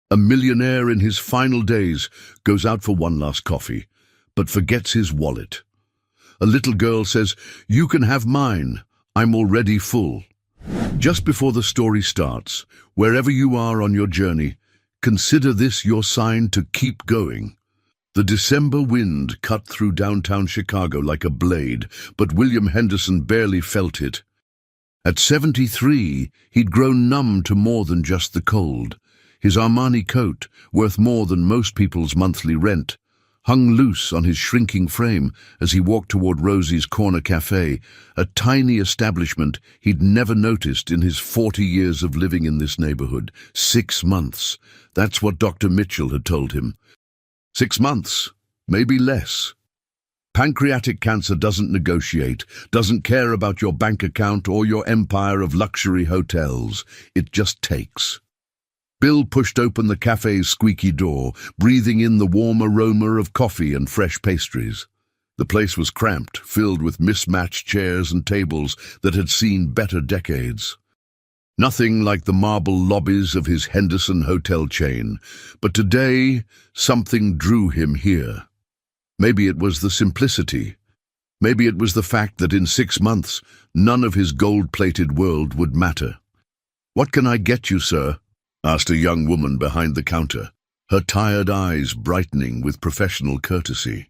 A millionaire in his final days goes out for one last coffee, but forgets his wallet. A little girl says, "You can have mine, I'm already full." Just before the story starts, wherever you are on your journey, consider this your sign to keep going. The December wind cut through downtown Chicago like a blade, but William Henderson barely felt it. At 73, he'd grown numb to more than just the cold. His Armani coat, worth more than most people's monthly rent, hung loose on his shrinking frame as he walked toward Rosie's Corner Cafe, a tiny establishment he'd never noticed in his 40 years of living in this neighborhood. 6 months. That's what Dr. Mitchell had told him. 6 months, maybe less. Pancreatic cancer doesn't negotiate, doesn't care about your bank account or your empire of luxury hotels. It just takes. Bill pushed open the cafe's squeaky door, breathing in the warm aroma of coffee and fresh pastries. The place was cramped, filled with mismatched chairs and tables that had seen better decades. Nothing like the marble lobbies of his Henderson hotel chain, but today something drew him here. Maybe it was the simplicity. Maybe it was the fact that in 6 months none of his gold-plated world would matter. "What can I get you, sir?" asked a young woman behind the counter, her tired eyes brightening with professional courtesy.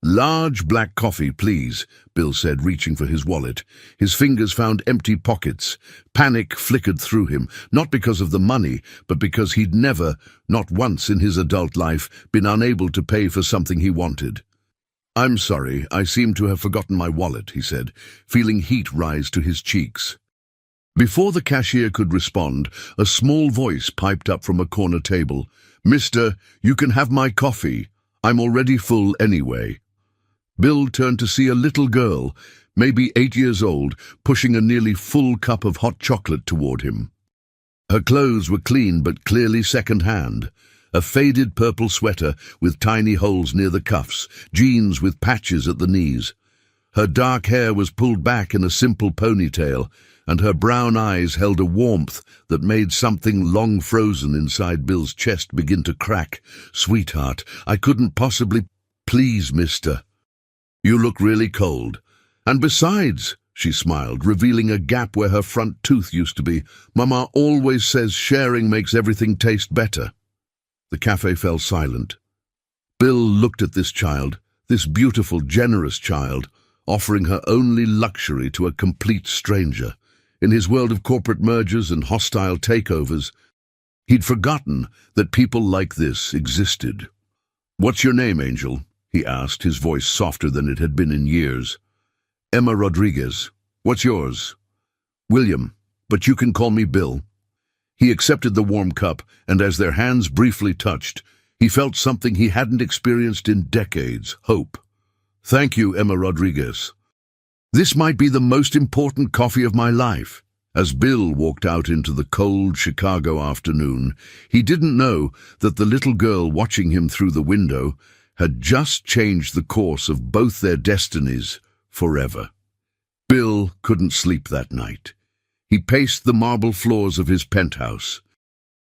"Large black coffee, please," Bill said, reaching for his wallet. His fingers found empty pockets. Panic flickered through him, not because of the money, but because he'd never, not once in his adult life, been unable to pay for something he wanted. "I'm sorry, I seem to have forgotten my wallet," he said, feeling heat rise to his cheeks. Before the cashier could respond, a small voice piped up from a corner table. "Mister, you can have my coffee. I'm already full anyway." Bill turned to see a little girl, maybe 8 years old, pushing a nearly full cup of hot chocolate toward him. Her clothes were clean but clearly second-hand. A faded purple sweater with tiny holes near the cuffs, jeans with patches at the knees. Her dark hair was pulled back in a simple ponytail, and her brown eyes held a warmth that made something long frozen inside Bill's chest begin to crack. "Sweetheart, I couldn't possibly—" "Please, mister. You look really cold. And besides," she smiled, revealing a gap where her front tooth used to be, "Mama always says sharing makes everything taste better." The cafe fell silent. Bill looked at this child, this beautiful, generous child, offering her only luxury to a complete stranger. In his world of corporate mergers and hostile takeovers, he'd forgotten that people like this existed. "What's your name, Angel?" he asked, his voice softer than it had been in years. "Emma Rodriguez. What's yours?" "William, but you can call me Bill." He accepted the warm cup, and as their hands briefly touched, he felt something he hadn't experienced in decades: hope. "Thank you, Emma Rodriguez. This might be the most important coffee of my life." As Bill walked out into the cold Chicago afternoon, he didn't know that the little girl watching him through the window had just changed the course of both their destinies forever. Bill couldn't sleep that night. He paced the marble floors of his penthouse,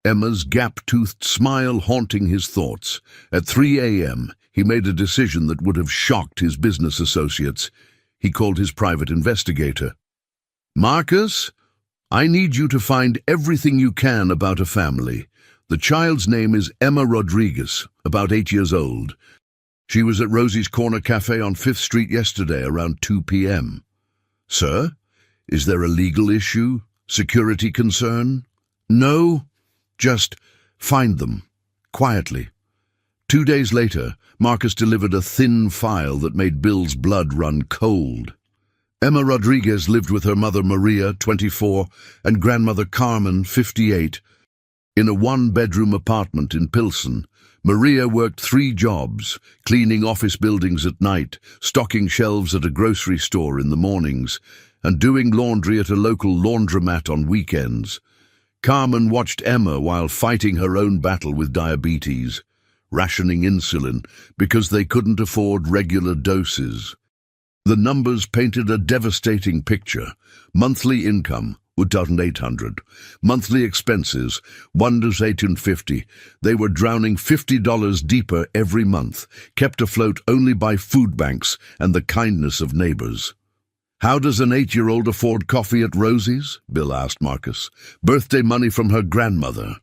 Emma's gap-toothed smile haunting his thoughts. At 3 a.m., he made a decision that would have shocked his business associates. He called his private investigator. "Marcus, I need you to find everything you can about a family. The child's name is Emma Rodriguez, about 8 years old. She was at Rosie's Corner Cafe on 5th Street yesterday around 2 p.m. "Sir, is there a legal issue? Security concern?" "No, just find them, quietly." 2 days later, Marcus delivered a thin file that made Bill's blood run cold. Emma Rodriguez lived with her mother Maria, 24, and grandmother Carmen, 58, in a one-bedroom apartment in Pilsen. Maria worked 3 jobs, cleaning office buildings at night, stocking shelves at a grocery store in the mornings, and doing laundry at a local laundromat on weekends. Carmen watched Emma while fighting her own battle with diabetes, rationing insulin because they couldn't afford regular doses. The numbers painted a devastating picture. Monthly income $1,800. Monthly expenses, $1,850. They were drowning $50 deeper every month, kept afloat only by food banks and the kindness of neighbors. "How does an 8-year-old afford coffee at Rosie's?" Bill asked Marcus. "Birthday money from her grandmother.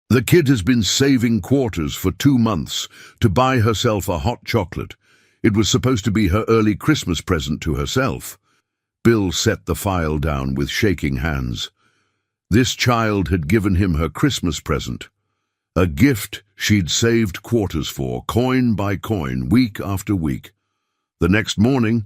The kid has been saving quarters for 2 months to buy herself a hot chocolate. It was supposed to be her early Christmas present to herself." Bill set the file down with shaking hands. This child had given him her Christmas present, a gift she'd saved quarters for, coin by coin, week after week. The next morning,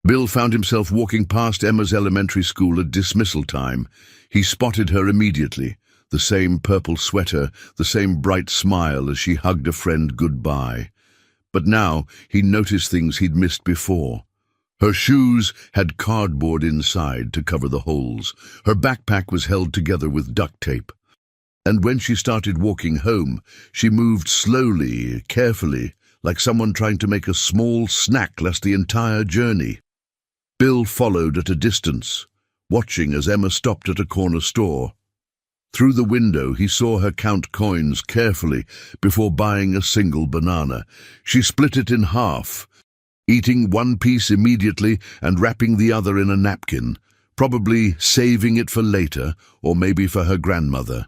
Bill found himself walking past Emma's elementary school at dismissal time. He spotted her immediately, the same purple sweater, the same bright smile as she hugged a friend goodbye. But now he noticed things he'd missed before. Her shoes had cardboard inside to cover the holes. Her backpack was held together with duct tape. And when she started walking home, she moved slowly, carefully, like someone trying to make a small snack last the entire journey. Bill followed at a distance, watching as Emma stopped at a corner store. Through the window, he saw her count coins carefully before buying a single banana. She split it in half, eating one piece immediately and wrapping the other in a napkin, probably saving it for later or maybe for her grandmother.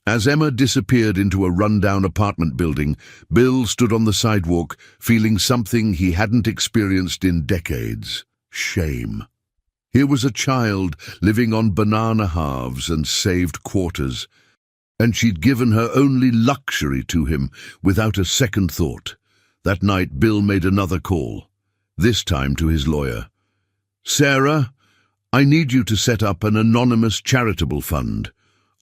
As Emma disappeared into a rundown apartment building, Bill stood on the sidewalk, feeling something he hadn't experienced in decades: shame. Here was a child living on banana halves and saved quarters, and she'd given her only luxury to him without a second thought. That night, Bill made another call, this time to his lawyer. "Sarah, I need you to set up an anonymous charitable fund.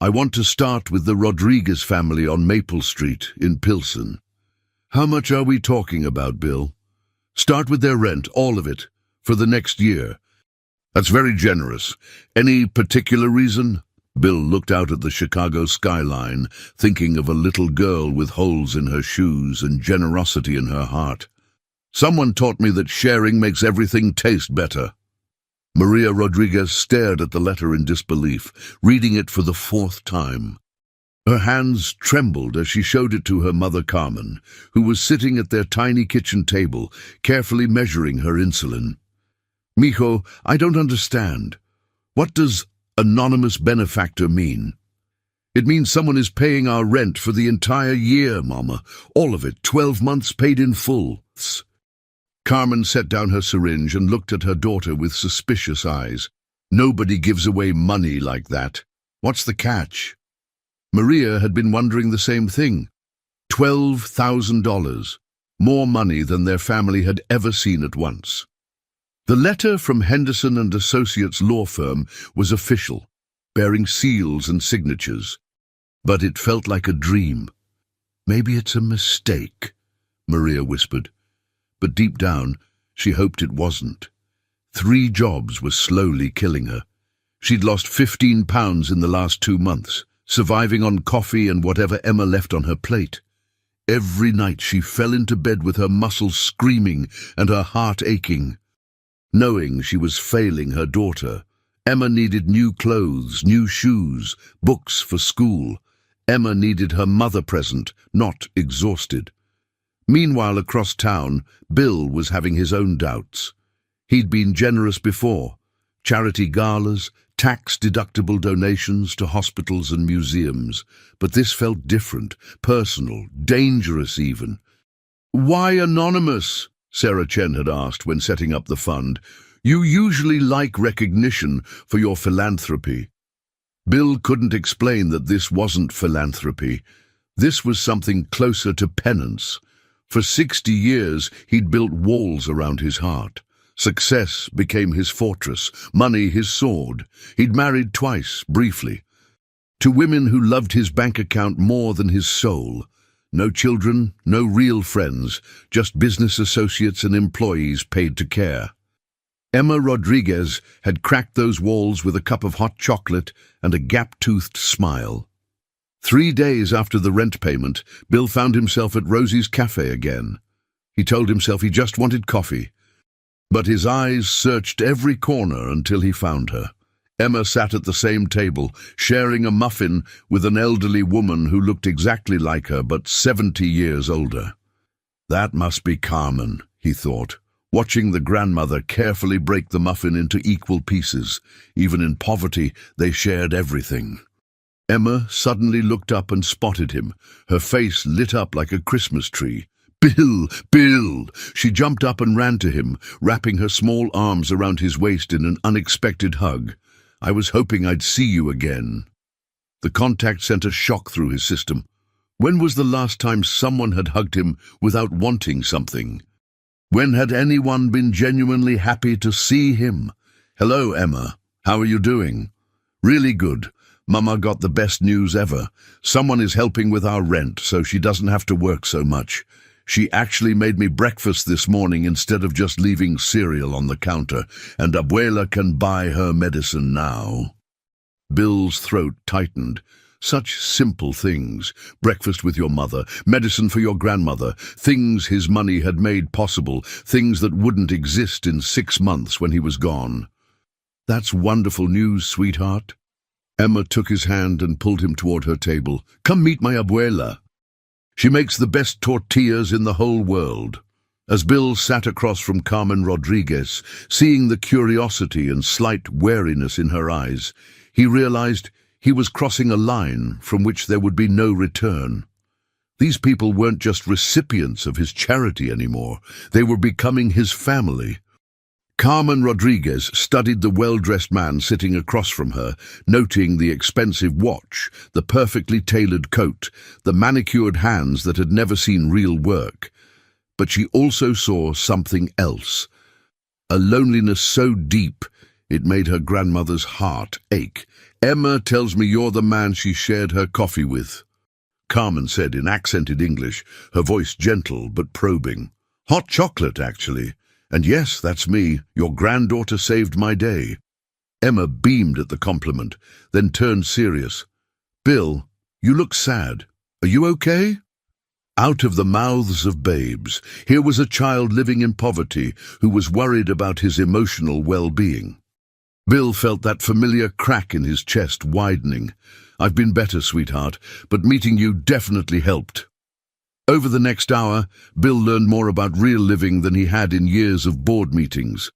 I want to start with the Rodriguez family on Maple Street in Pilsen." "How much are we talking about, Bill?" "Start with their rent, all of it, for the next year." "That's very generous. Any particular reason?" Bill looked out at the Chicago skyline, thinking of a little girl with holes in her shoes and generosity in her heart. "Someone taught me that sharing makes everything taste better." Maria Rodriguez stared at the letter in disbelief, reading it for the 4th time. Her hands trembled as she showed it to her mother Carmen, who was sitting at their tiny kitchen table, carefully measuring her insulin. "Mijo, I don't understand. What does anonymous benefactor mean?" "It means someone is paying our rent for the entire year, Mama. All of it, 12 months paid in full." Carmen set down her syringe and looked at her daughter with suspicious eyes. "Nobody gives away money like that. What's the catch?" Maria had been wondering the same thing. $12,000, more money than their family had ever seen at once. The letter from Henderson and Associates law firm was official, bearing seals and signatures. But it felt like a dream. "Maybe it's a mistake," Maria whispered. But deep down, she hoped it wasn't. 3 jobs were slowly killing her. She'd lost 15 pounds in the last 2 months, surviving on coffee and whatever Emma left on her plate. Every night she fell into bed with her muscles screaming and her heart aching. Knowing she was failing her daughter, Emma needed new clothes, new shoes, books for school. Emma needed her mother present, not exhausted. Meanwhile, across town, Bill was having his own doubts. He'd been generous before. Charity galas, tax-deductible donations to hospitals and museums. But this felt different, personal, dangerous even. "Why anonymous?" Sarah Chen had asked when setting up the fund. "You usually like recognition for your philanthropy." Bill couldn't explain that this wasn't philanthropy. This was something closer to penance. For 60 years, he'd built walls around his heart. Success became his fortress, money his sword. He'd married twice, briefly, to women who loved his bank account more than his soul. No children, no real friends, just business associates and employees paid to care. Emma Rodriguez had cracked those walls with a cup of hot chocolate and a gap-toothed smile. 3 days after the rent payment, Bill found himself at Rosie's cafe again. He told himself he just wanted coffee, but his eyes searched every corner until he found her. Emma sat at the same table, sharing a muffin with an elderly woman who looked exactly like her but 70 years older. That must be Carmen, he thought, watching the grandmother carefully break the muffin into equal pieces. Even in poverty, they shared everything. Emma suddenly looked up and spotted him, her face lit up like a Christmas tree. "Bill! Bill!" She jumped up and ran to him, wrapping her small arms around his waist in an unexpected hug. "I was hoping I'd see you again." The contact sent a shock through his system. When was the last time someone had hugged him without wanting something? When had anyone been genuinely happy to see him? "Hello, Emma. How are you doing?" "Really good. Mama got the best news ever. Someone is helping with our rent, so she doesn't have to work so much. She actually made me breakfast this morning instead of just leaving cereal on the counter, and Abuela can buy her medicine now." Bill's throat tightened. Such simple things. Breakfast with your mother, medicine for your grandmother, things his money had made possible, things that wouldn't exist in 6 months when he was gone. "That's wonderful news, sweetheart." Emma took his hand and pulled him toward her table. "Come meet my abuela. She makes the best tortillas in the whole world." As Bill sat across from Carmen Rodriguez, seeing the curiosity and slight wariness in her eyes, he realized he was crossing a line from which there would be no return. These people weren't just recipients of his charity anymore. They were becoming his family. Carmen Rodriguez studied the well-dressed man sitting across from her, noting the expensive watch, the perfectly tailored coat, the manicured hands that had never seen real work. But she also saw something else, a loneliness so deep it made her grandmother's heart ache. "Emma tells me you're the man she shared her coffee with," Carmen said in accented English, her voice gentle but probing. "Hot chocolate, actually. And yes, that's me. Your granddaughter saved my day." Emma beamed at the compliment, then turned serious. "Bill, you look sad. Are you okay?" Out of the mouths of babes, here was a child living in poverty who was worried about his emotional well-being. Bill felt that familiar crack in his chest widening. "I've been better, sweetheart, but meeting you definitely helped." Over the next hour, Bill learned more about real living than he had in years of board meetings.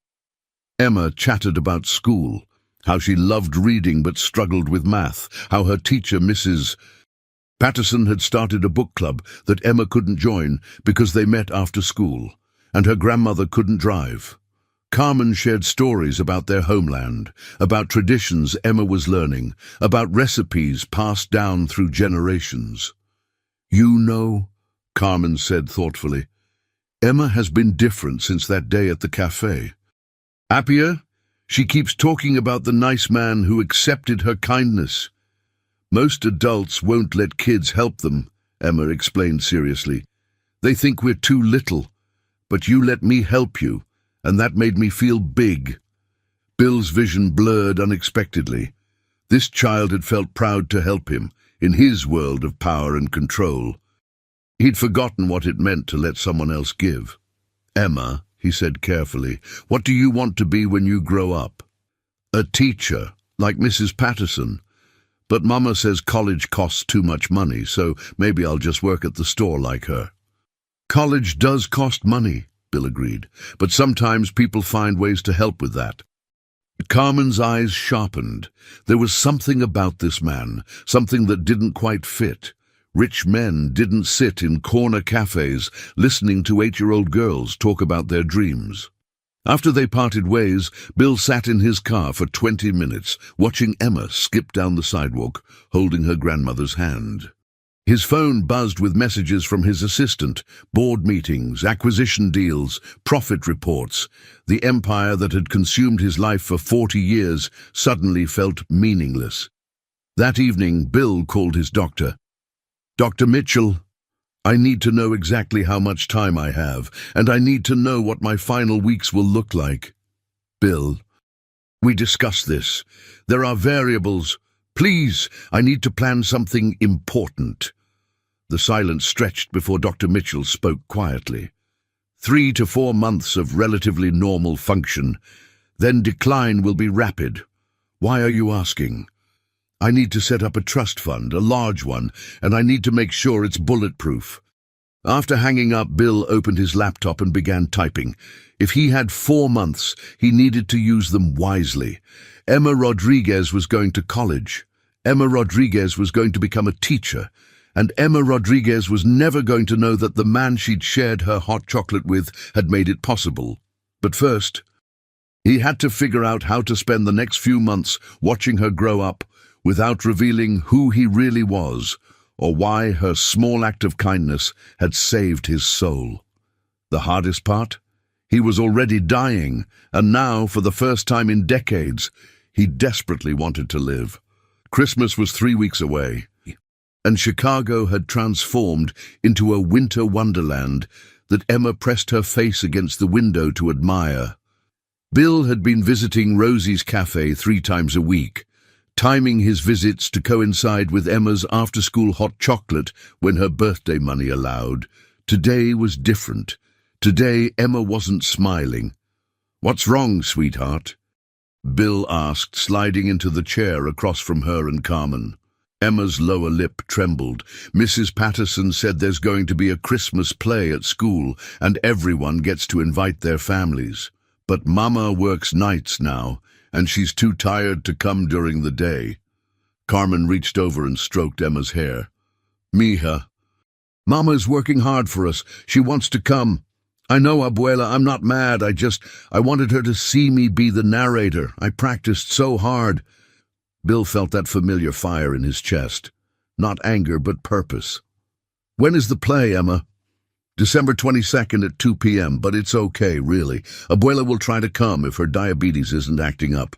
Emma chattered about school, how she loved reading but struggled with math, how her teacher, Mrs. Patterson, had started a book club that Emma couldn't join because they met after school, and her grandmother couldn't drive. Carmen shared stories about their homeland, about traditions Emma was learning, about recipes passed down through generations. "You know," Carmen said thoughtfully, "Emma has been different since that day at the cafe. Happier? She keeps talking about the nice man who accepted her kindness." "Most adults won't let kids help them," Emma explained seriously. "They think we're too little, but you let me help you, and that made me feel big." Bill's vision blurred unexpectedly. This child had felt proud to help him, in his world of power and control. He'd forgotten what it meant to let someone else give. "Emma," he said carefully, "what do you want to be when you grow up?" "A teacher, like Mrs. Patterson. But Mama says college costs too much money, so maybe I'll just work at the store like her." "College does cost money," Bill agreed, "but sometimes people find ways to help with that." Carmen's eyes sharpened. There was something about this man, something that didn't quite fit. Rich men didn't sit in corner cafes listening to 8-year-old girls talk about their dreams. After they parted ways, Bill sat in his car for 20 minutes, watching Emma skip down the sidewalk, holding her grandmother's hand. His phone buzzed with messages from his assistant, board meetings, acquisition deals, profit reports. The empire that had consumed his life for 40 years suddenly felt meaningless. That evening, Bill called his doctor. "Dr. Mitchell, I need to know exactly how much time I have, and I need to know what my final weeks will look like." "Bill, we discussed this. There are variables. Please, I need to plan something important." The silence stretched before Dr. Mitchell spoke quietly. 3 to 4 months of relatively normal function, then decline will be rapid. Why are you asking? I need to set up a trust fund, a large one, and I need to make sure it's bulletproof. After hanging up, Bill opened his laptop and began typing. If he had 4 months, he needed to use them wisely. Emma Rodriguez was going to college. Emma Rodriguez was going to become a teacher. And Emma Rodriguez was never going to know that the man she'd shared her hot chocolate with had made it possible. But first, he had to figure out how to spend the next few months watching her grow up without revealing who he really was or why her small act of kindness had saved his soul. The hardest part? He was already dying, and now, for the first time in decades, he desperately wanted to live. Christmas was 3 weeks away, and Chicago had transformed into a winter wonderland that Emma pressed her face against the window to admire. Bill had been visiting Rosie's cafe 3 times a week, timing his visits to coincide with Emma's after-school hot chocolate when her birthday money allowed. Today was different. Today, Emma wasn't smiling. "What's wrong, sweetheart?" Bill asked, sliding into the chair across from her and Carmen. Emma's lower lip trembled. "Mrs. Patterson said there's going to be a Christmas play at school and everyone gets to invite their families. But Mama works nights now, and she's too tired to come during the day." Carmen reached over and stroked Emma's hair. "Mija, Mama's working hard for us. She wants to come. I know, Abuela, I'm not mad. I wanted her to see me be the narrator. I practiced so hard." Bill felt that familiar fire in his chest. Not anger, but purpose. "When is the play, Emma?" "December 22nd at 2 p.m., but it's okay, really. Abuela will try to come if her diabetes isn't acting up."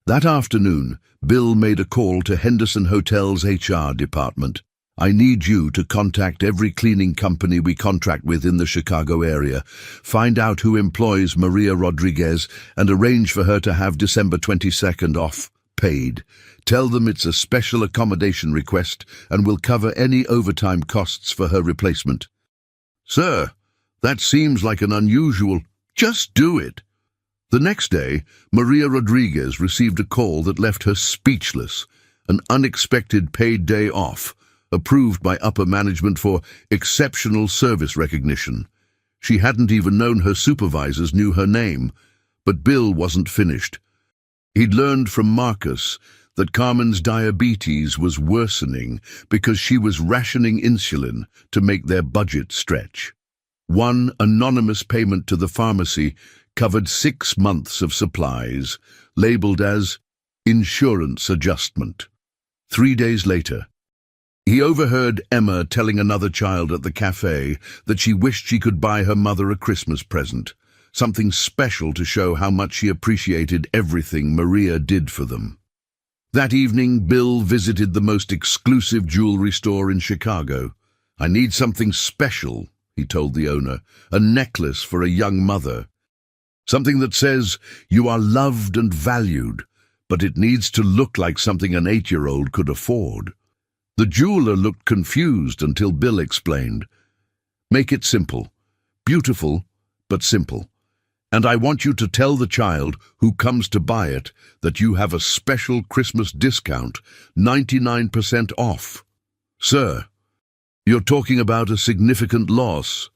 That afternoon, Bill made a call to Henderson Hotel's HR department. "I need you to contact every cleaning company we contract with in the Chicago area. Find out who employs Maria Rodriguez and arrange for her to have December 22nd off, paid. Tell them it's a special accommodation request and will cover any overtime costs for her replacement." "Sir, that seems like an unusual—" "Just do it." The next day, Maria Rodriguez received a call that left her speechless. An unexpected paid day off, approved by upper management for exceptional service recognition. She hadn't even known her supervisors knew her name. But Bill wasn't finished. He'd learned from Marcus that Carmen's diabetes was worsening because she was rationing insulin to make their budget stretch. One anonymous payment to the pharmacy covered 6 months of supplies, labeled as insurance adjustment. 3 days later, he overheard Emma telling another child at the cafe that she wished she could buy her mother a Christmas present, something special to show how much she appreciated everything Maria did for them. That evening, Bill visited the most exclusive jewelry store in Chicago. "I need something special," he told the owner, "a necklace for a young mother. Something that says, you are loved and valued, but it needs to look like something an 8-year-old could afford." The jeweler looked confused until Bill explained. "Make it simple, beautiful, but simple. And I want you to tell the child who comes to buy it that you have a special Christmas discount, 99% off." "Sir, you're talking about a significant loss."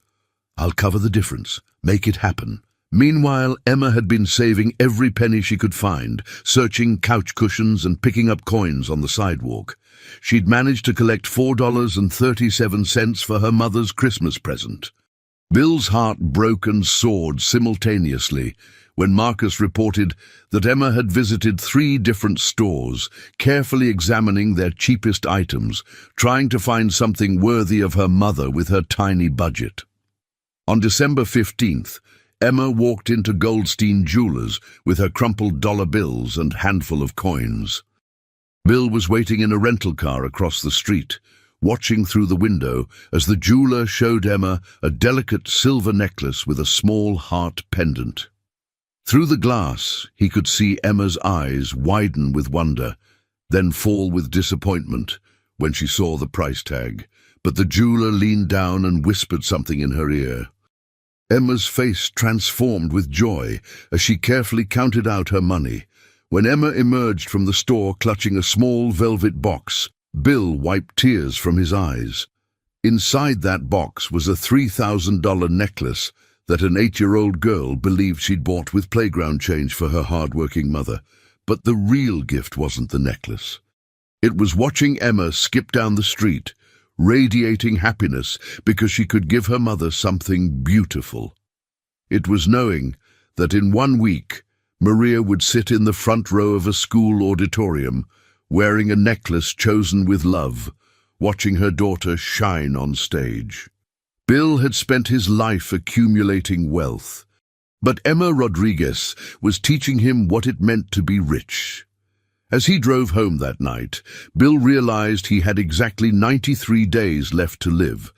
"I'll cover the difference. Make it happen." Meanwhile, Emma had been saving every penny she could find, searching couch cushions and picking up coins on the sidewalk. She'd managed to collect $4.37 for her mother's Christmas present. Bill's heart broke and soared simultaneously when Marcus reported that Emma had visited 3 different stores, carefully examining their cheapest items, trying to find something worthy of her mother with her tiny budget. On December 15th, Emma walked into Goldstein Jewelers with her crumpled dollar bills and handful of coins. Bill was waiting in a rental car across the street, watching through the window as the jeweler showed Emma a delicate silver necklace with a small heart pendant. Through the glass, he could see Emma's eyes widen with wonder, then fall with disappointment when she saw the price tag, but the jeweler leaned down and whispered something in her ear. Emma's face transformed with joy as she carefully counted out her money, When Emma emerged from the store clutching a small velvet box, Bill wiped tears from his eyes. Inside that box was a $3,000 necklace that an 8-year-old girl believed she'd bought with playground change for her hard-working mother. But the real gift wasn't the necklace. It was watching Emma skip down the street, radiating happiness because she could give her mother something beautiful. It was knowing that in 1 week, Maria would sit in the front row of a school auditorium, wearing a necklace chosen with love, watching her daughter shine on stage. Bill had spent his life accumulating wealth, but Emma Rodriguez was teaching him what it meant to be rich. As he drove home that night, Bill realized he had exactly 93 days left to live,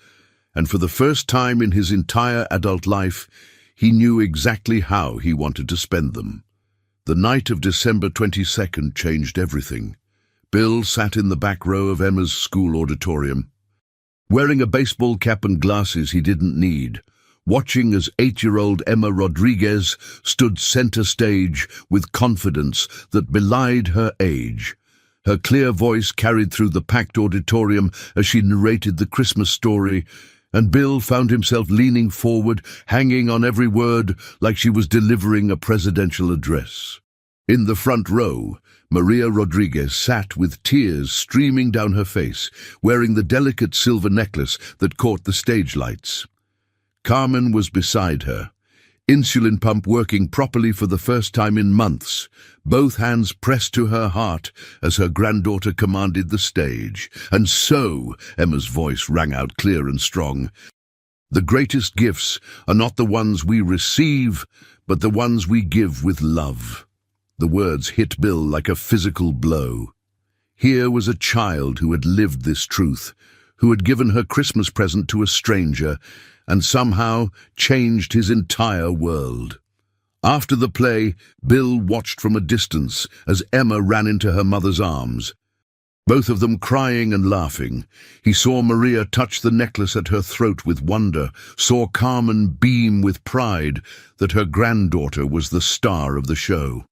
and for the first time in his entire adult life, he knew exactly how he wanted to spend them. The night of December 22nd changed everything. Bill sat in the back row of Emma's school auditorium, wearing a baseball cap and glasses he didn't need, watching as 8-year-old Emma Rodriguez stood center stage with confidence that belied her age. Her clear voice carried through the packed auditorium as she narrated the Christmas story, and Bill found himself leaning forward, hanging on every word like she was delivering a presidential address. In the front row, Maria Rodriguez sat with tears streaming down her face, wearing the delicate silver necklace that caught the stage lights. Carmen was beside her, insulin pump working properly for the first time in months, both hands pressed to her heart as her granddaughter commanded the stage. And so, Emma's voice rang out clear and strong, "The greatest gifts are not the ones we receive, but the ones we give with love." The words hit Bill like a physical blow. Here was a child who had lived this truth, who had given her Christmas present to a stranger, and somehow changed his entire world. After the play, Bill watched from a distance as Emma ran into her mother's arms, both of them crying and laughing. He saw Maria touch the necklace at her throat with wonder, saw Carmen beam with pride that her granddaughter was the star of the show.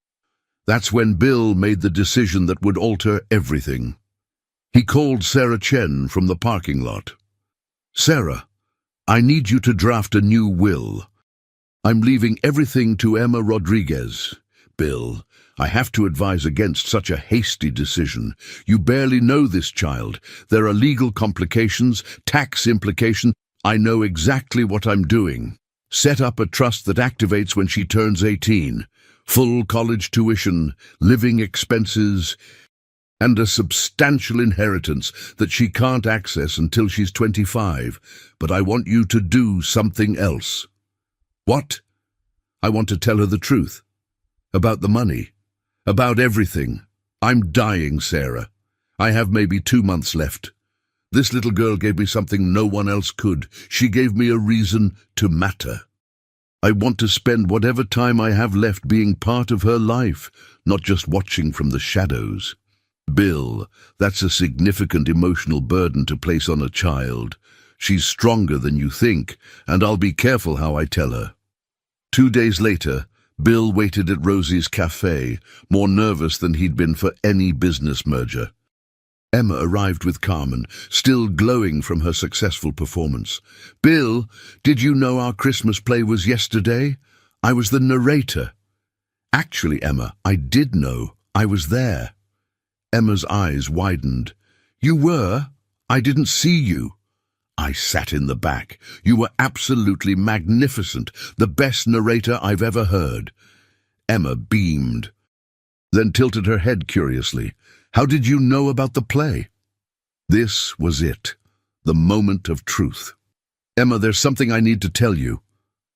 That's when Bill made the decision that would alter everything. He called Sarah Chen from the parking lot. "Sarah, I need you to draft a new will. I'm leaving everything to Emma Rodriguez." "Bill, I have to advise against such a hasty decision. You barely know this child. There are legal complications, tax implications. I know exactly what I'm doing. Set up a trust that activates when she turns 18. Full college tuition, living expenses, and a substantial inheritance that she can't access until she's 25. But I want you to do something else." "What?" "I want to tell her the truth. About the money. About everything. I'm dying, Sarah. I have maybe 2 months left. This little girl gave me something no one else could. She gave me a reason to matter. I want to spend whatever time I have left being part of her life, not just watching from the shadows." "Bill, that's a significant emotional burden to place on a child. She's stronger than you think, and I'll be careful how I tell her." 2 days later, Bill waited at Rosie's cafe, more nervous than he'd been for any business merger. Emma arrived with Carmen, still glowing from her successful performance. "Bill, did you know our Christmas play was yesterday? I was the narrator." "Actually, Emma, I did know. I was there." Emma's eyes widened. "You were? I didn't see you." "I sat in the back. You were absolutely magnificent, the best narrator I've ever heard." Emma beamed, then tilted her head curiously. "How did you know about the play?" This was it, the moment of truth. "Emma, there's something I need to tell you.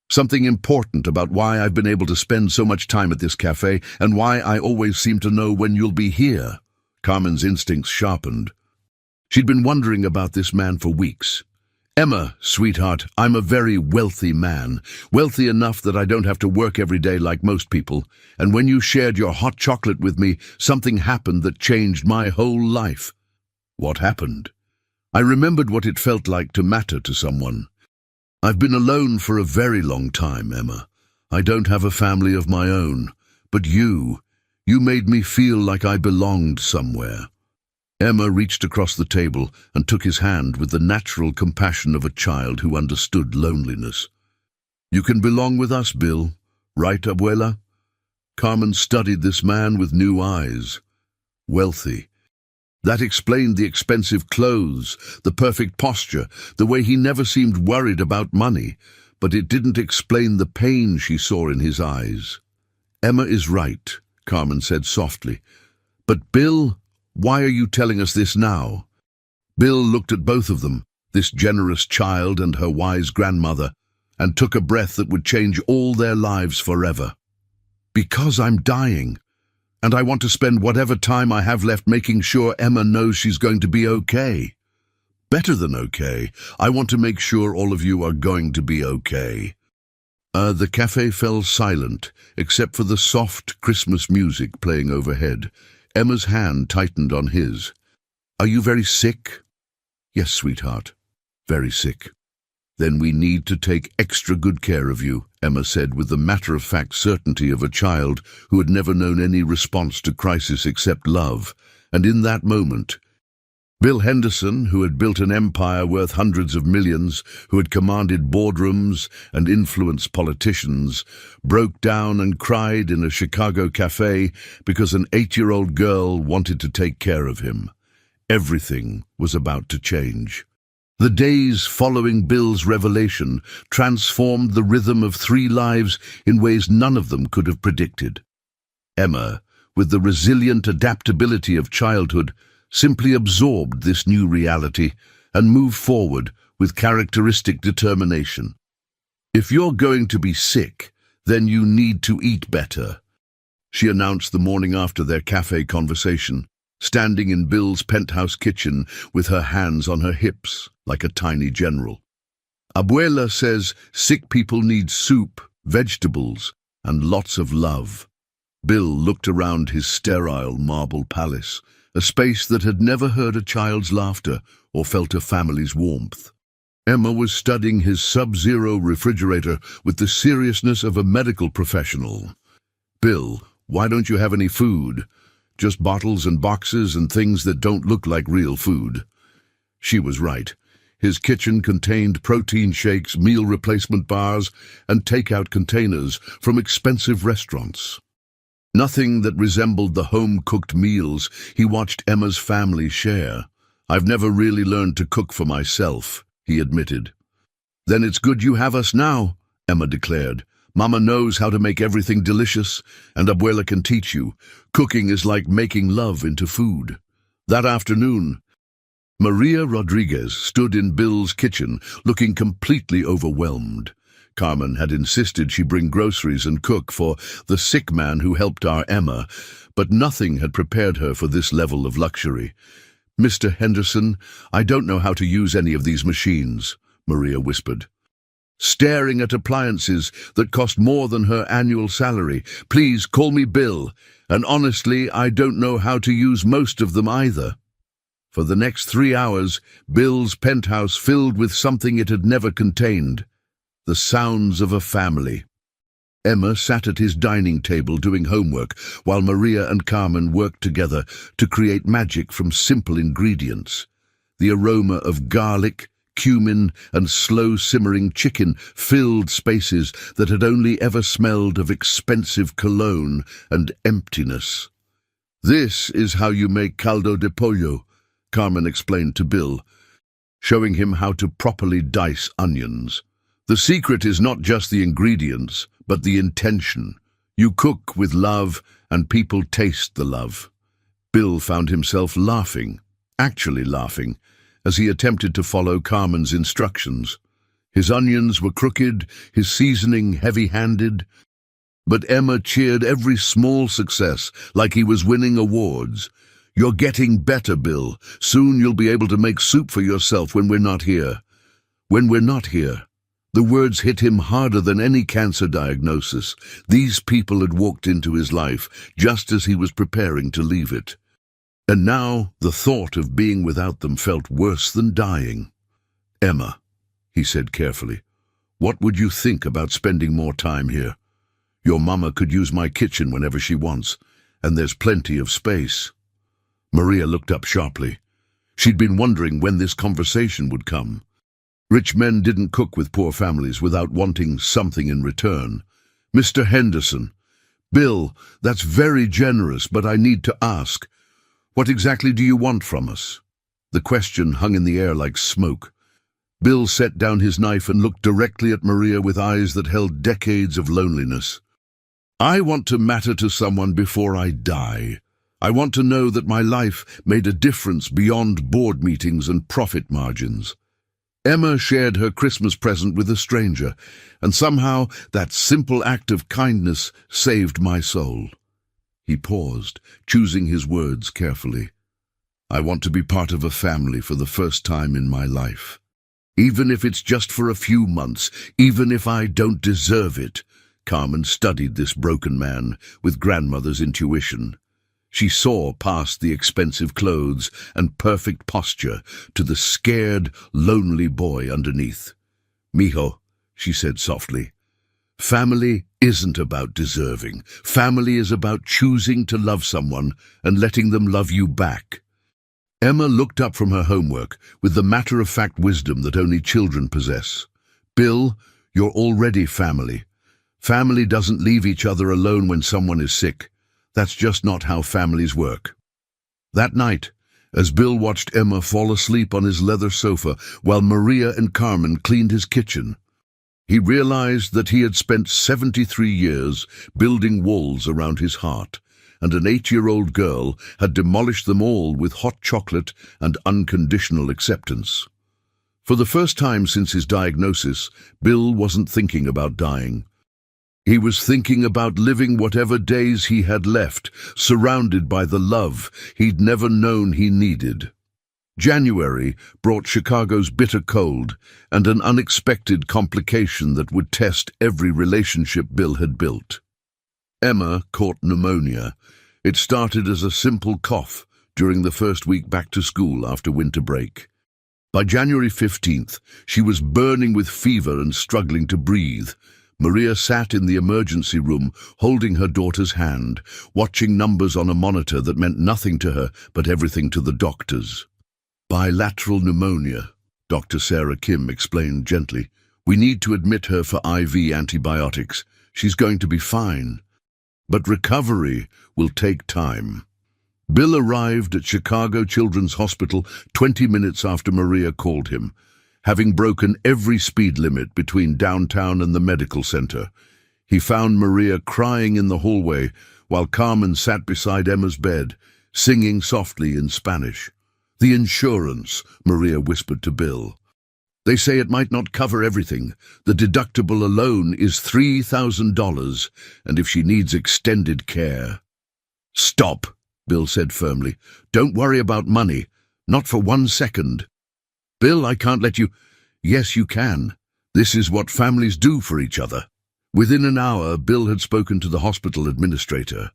Something important about why I've been able to spend so much time at this cafe and why I always seem to know when you'll be here." Carmen's instincts sharpened. She'd been wondering about this man for weeks. "Emma, sweetheart, I'm a very wealthy man, wealthy enough that I don't have to work every day like most people, and when you shared your hot chocolate with me, something happened that changed my whole life." "What happened?" "I remembered what it felt like to matter to someone. I've been alone for a very long time, Emma. I don't have a family of my own, but you You made me feel like I belonged somewhere." Emma reached across the table and took his hand with the natural compassion of a child who understood loneliness. "You can belong with us, Bill. Right, Abuela?" Carmen studied this man with new eyes. Wealthy. That explained the expensive clothes, the perfect posture, the way he never seemed worried about money, but it didn't explain the pain she saw in his eyes. "Emma is right," Carmen said softly. "But Bill, why are you telling us this now?" Bill looked at both of them, this generous child and her wise grandmother, and took a breath that would change all their lives forever. "Because I'm dying, and I want to spend whatever time I have left making sure Emma knows she's going to be okay. Better than okay. I want to make sure all of you are going to be okay." The cafe fell silent, except for the soft Christmas music playing overhead. Emma's hand tightened on his. "Are you very sick?" "Yes, sweetheart, very sick." "Then we need to take extra good care of you," Emma said with the matter-of-fact certainty of a child who had never known any response to crisis except love. And in that moment, Bill Henderson, who had built an empire worth hundreds of millions, who had commanded boardrooms and influenced politicians, broke down and cried in a Chicago cafe because an 8-year-old girl wanted to take care of him. Everything was about to change. The days following Bill's revelation transformed the rhythm of 3 lives in ways none of them could have predicted. Emma, with the resilient adaptability of childhood, simply absorbed this new reality and moved forward with characteristic determination. "If you're going to be sick, then you need to eat better," she announced the morning after their cafe conversation, standing in Bill's penthouse kitchen with her hands on her hips like a tiny general. "Abuela says sick people need soup, vegetables, and lots of love." Bill looked around his sterile marble palace, a space that had never heard a child's laughter or felt a family's warmth. Emma was studying his sub-zero refrigerator with the seriousness of a medical professional. "Bill, why don't you have any food? Just bottles and boxes and things that don't look like real food." She was right. His kitchen contained protein shakes, meal replacement bars, and takeout containers from expensive restaurants. Nothing that resembled the home-cooked meals he watched Emma's family share. "I've never really learned to cook for myself," he admitted. "Then it's good you have us now," Emma declared. "Mama knows how to make everything delicious, and Abuela can teach you. Cooking is like making love into food." That afternoon, Maria Rodriguez stood in Bill's kitchen, looking completely overwhelmed. Carmen had insisted she bring groceries and cook for the sick man who helped our Emma, but nothing had prepared her for this level of luxury. "Mr. Henderson, I don't know how to use any of these machines," Maria whispered, staring at appliances that cost more than her annual salary. "Please call me Bill, and honestly, I don't know how to use most of them either." For the next 3 hours, Bill's penthouse filled with something it had never contained: the sounds of a family. Emma sat at his dining table doing homework, while Maria and Carmen worked together to create magic from simple ingredients. The aroma of garlic, cumin, and slow-simmering chicken filled spaces that had only ever smelled of expensive cologne and emptiness. "This is how you make caldo de pollo," Carmen explained to Bill, showing him how to properly dice onions. "The secret is not just the ingredients, but the intention. You cook with love, and people taste the love." Bill found himself laughing, actually laughing, as he attempted to follow Carmen's instructions. His onions were crooked, his seasoning heavy-handed, but Emma cheered every small success like he was winning awards. "You're getting better, Bill. Soon you'll be able to make soup for yourself when we're not here." When we're not here. The words hit him harder than any cancer diagnosis. These people had walked into his life just as he was preparing to leave it. And now the thought of being without them felt worse than dying. "Emma," he said carefully, "what would you think about spending more time here? Your mama could use my kitchen whenever she wants, and there's plenty of space." Maria looked up sharply. She'd been wondering when this conversation would come. Rich men didn't cook with poor families without wanting something in return. "Mr. Henderson." "Bill, that's very generous, but I need to ask, what exactly do you want from us?" The question hung in the air like smoke. Bill set down his knife and looked directly at Maria with eyes that held decades of loneliness. "I want to matter to someone before I die. I want to know that my life made a difference beyond board meetings and profit margins. Emma shared her Christmas present with a stranger, and somehow that simple act of kindness saved my soul." He paused, choosing his words carefully. "I want to be part of a family for the first time in my life. Even if it's just for a few months, even if I don't deserve it." Carmen studied this broken man with grandmother's intuition. She saw past the expensive clothes and perfect posture to the scared, lonely boy underneath. "Mijo," she said softly, "family isn't about deserving. Family is about choosing to love someone and letting them love you back." Emma looked up from her homework with the matter-of-fact wisdom that only children possess. "Bill, you're already family. Family doesn't leave each other alone when someone is sick. That's just not how families work." That night, as Bill watched Emma fall asleep on his leather sofa while Maria and Carmen cleaned his kitchen, he realized that he had spent 73 years building walls around his heart, and an 8-year-old girl had demolished them all with hot chocolate and unconditional acceptance. For the first time since his diagnosis, Bill wasn't thinking about dying. He was thinking about living whatever days he had left, surrounded by the love he'd never known he needed. January brought Chicago's bitter cold and an unexpected complication that would test every relationship Bill had built. Emma caught pneumonia. It started as a simple cough during the first week back to school after winter break. By January 15th, she was burning with fever and struggling to breathe. Maria sat in the emergency room, holding her daughter's hand, watching numbers on a monitor that meant nothing to her but everything to the doctors. "Bilateral pneumonia," Dr. Sarah Kim explained gently. "We need to admit her for IV antibiotics. She's going to be fine. But recovery will take time." Bill arrived at Chicago Children's Hospital 20 minutes after Maria called him, having broken every speed limit between downtown and the medical center. He found Maria crying in the hallway while Carmen sat beside Emma's bed, singing softly in Spanish. "The insurance," Maria whispered to Bill. "They say it might not cover everything. The deductible alone is $3,000, and if she needs extended care." "Stop," Bill said firmly. "Don't worry about money. Not for 1 second. Bill, I can't let you—" "Yes, you can. This is what families do for each other." Within an hour, Bill had spoken to the hospital administrator,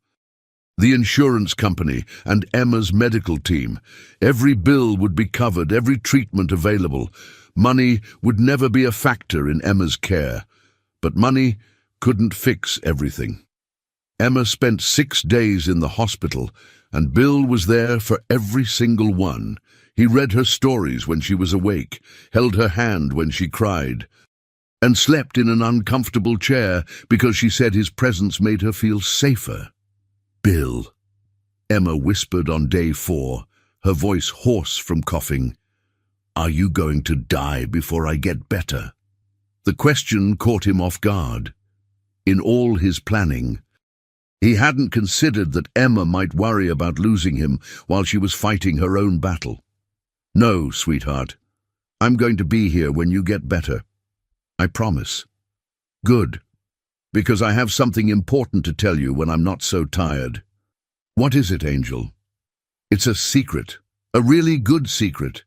the insurance company, and Emma's medical team. Every bill would be covered, every treatment available. Money would never be a factor in Emma's care. But money couldn't fix everything. Emma spent 6 days in the hospital, and Bill was there for every single one. He read her stories when she was awake, held her hand when she cried, and slept in an uncomfortable chair because she said his presence made her feel safer. "Bill," Emma whispered on day 4, her voice hoarse from coughing, "are you going to die before I get better?" The question caught him off guard. In all his planning, he hadn't considered that Emma might worry about losing him while she was fighting her own battle. "No, sweetheart. I'm going to be here when you get better. I promise." "Good. Because I have something important to tell you when I'm not so tired." "What is it, Angel?" "It's a secret. A really good secret.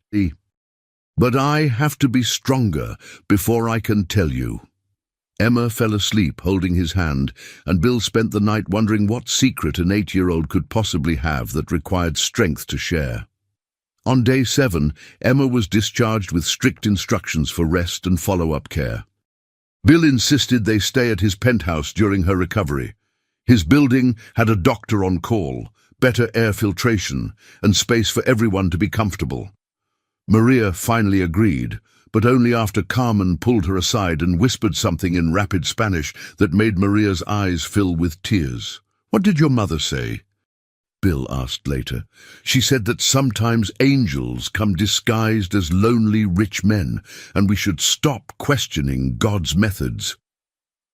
But I have to be stronger before I can tell you." Emma fell asleep holding his hand, and Bill spent the night wondering what secret an 8-year-old could possibly have that required strength to share. On day 7, Emma was discharged with strict instructions for rest and follow-up care. Bill insisted they stay at his penthouse during her recovery. His building had a doctor on call, better air filtration, and space for everyone to be comfortable. Maria finally agreed, but only after Carmen pulled her aside and whispered something in rapid Spanish that made Maria's eyes fill with tears. "What did your mother say?" Bill asked later. "She said that sometimes angels come disguised as lonely rich men, and we should stop questioning God's methods."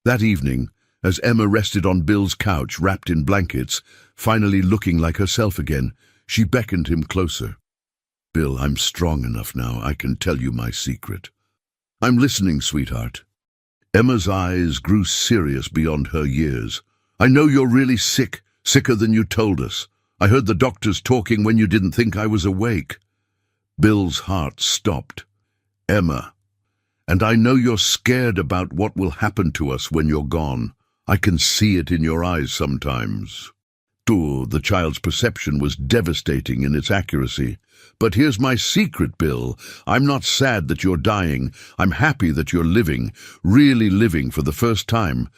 That evening, as Emma rested on Bill's couch wrapped in blankets, finally looking like herself again, she beckoned him closer. "Bill, I'm strong enough now. I can tell you my secret." "I'm listening, sweetheart." Emma's eyes grew serious beyond her years. "I know you're really sick, sicker than you told us. I heard the doctors talking when you didn't think I was awake." Bill's heart stopped. "Emma, and I know you're scared about what will happen to us when you're gone. I can see it in your eyes sometimes." The child's perception was devastating in its accuracy. "But here's my secret, Bill. I'm not sad that you're dying. I'm happy that you're living, really living for the first time.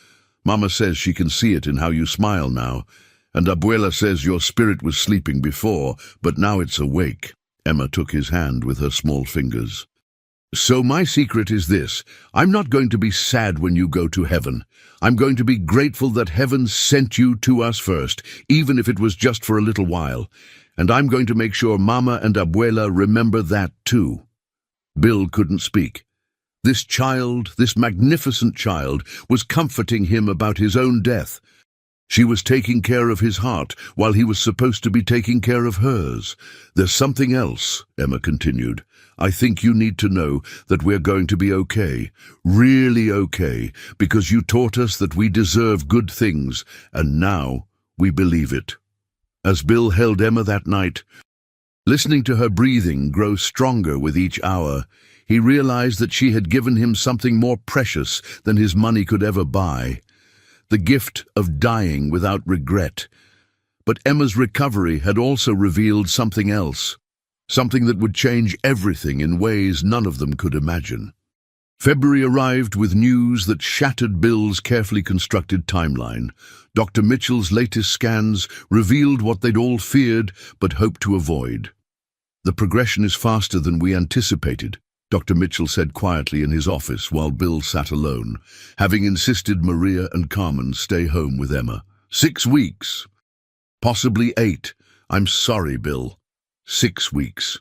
Mama says she can see it in how you smile now. And Abuela says your spirit was sleeping before, but now it's awake." Emma took his hand with her small fingers. "So my secret is this. I'm not going to be sad when you go to heaven. I'm going to be grateful that heaven sent you to us first, even if it was just for a little while. And I'm going to make sure Mama and Abuela remember that too." Bill couldn't speak. This child, this magnificent child, was comforting him about his own death. She was taking care of his heart while he was supposed to be taking care of hers. "There's something else," Emma continued. "I think you need to know that we're going to be okay, really okay, because you taught us that we deserve good things, and now we believe it." As Bill held Emma that night, listening to her breathing grow stronger with each hour, he realized that she had given him something more precious than his money could ever buy. The gift of dying without regret. But Emma's recovery had also revealed something else, something that would change everything in ways none of them could imagine. February arrived with news that shattered Bill's carefully constructed timeline. Dr. Mitchell's latest scans revealed what they'd all feared but hoped to avoid. "The progression is faster than we anticipated," Dr. Mitchell said quietly in his office while Bill sat alone, having insisted Maria and Carmen stay home with Emma. 6 weeks. Possibly 8. I'm sorry, Bill. 6 weeks.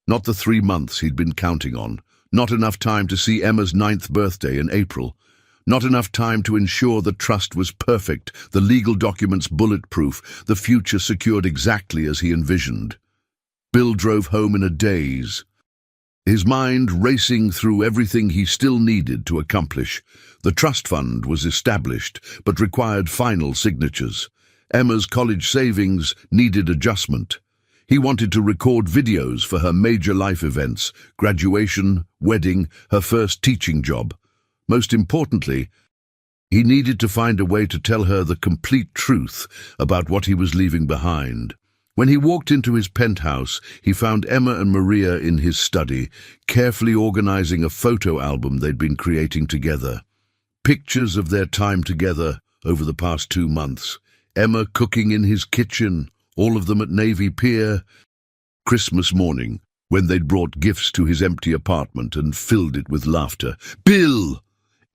Not the 3 months he'd been counting on. Not enough time to see Emma's 9th birthday in April. Not enough time to ensure the trust was perfect, the legal documents bulletproof, the future secured exactly as he envisioned. Bill drove home in a daze, his mind racing through everything he still needed to accomplish. The trust fund was established, but required final signatures. Emma's college savings needed adjustment. He wanted to record videos for her major life events, graduation, wedding, her first teaching job. Most importantly, he needed to find a way to tell her the complete truth about what he was leaving behind. When he walked into his penthouse, he found Emma and Maria in his study, carefully organizing a photo album they'd been creating together. Pictures of their time together over the past 2 months. Emma cooking in his kitchen, all of them at Navy Pier. Christmas morning, when they'd brought gifts to his empty apartment and filled it with laughter. "Bill!"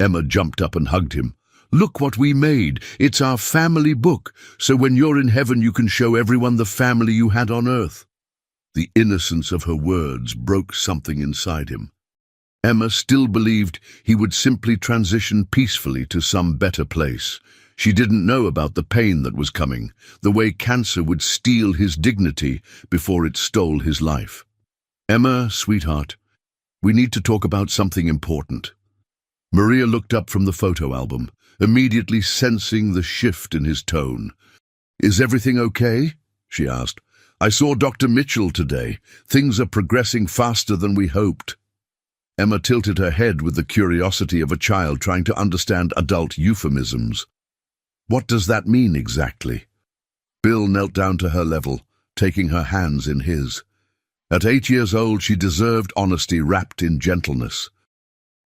Emma jumped up and hugged him. "Look what we made. It's our family book, so when you're in heaven you can show everyone the family you had on earth." The innocence of her words broke something inside him. Emma still believed he would simply transition peacefully to some better place. She didn't know about the pain that was coming, the way cancer would steal his dignity before it stole his life. "Emma, sweetheart, we need to talk about something important." Maria looked up from the photo album, immediately sensing the shift in his tone. "Is everything okay?" she asked. "I saw Dr. Mitchell today. Things are progressing faster than we hoped." Emma tilted her head with the curiosity of a child trying to understand adult euphemisms. "What does that mean exactly?" Bill knelt down to her level, taking her hands in his. At 8 years old, she deserved honesty wrapped in gentleness.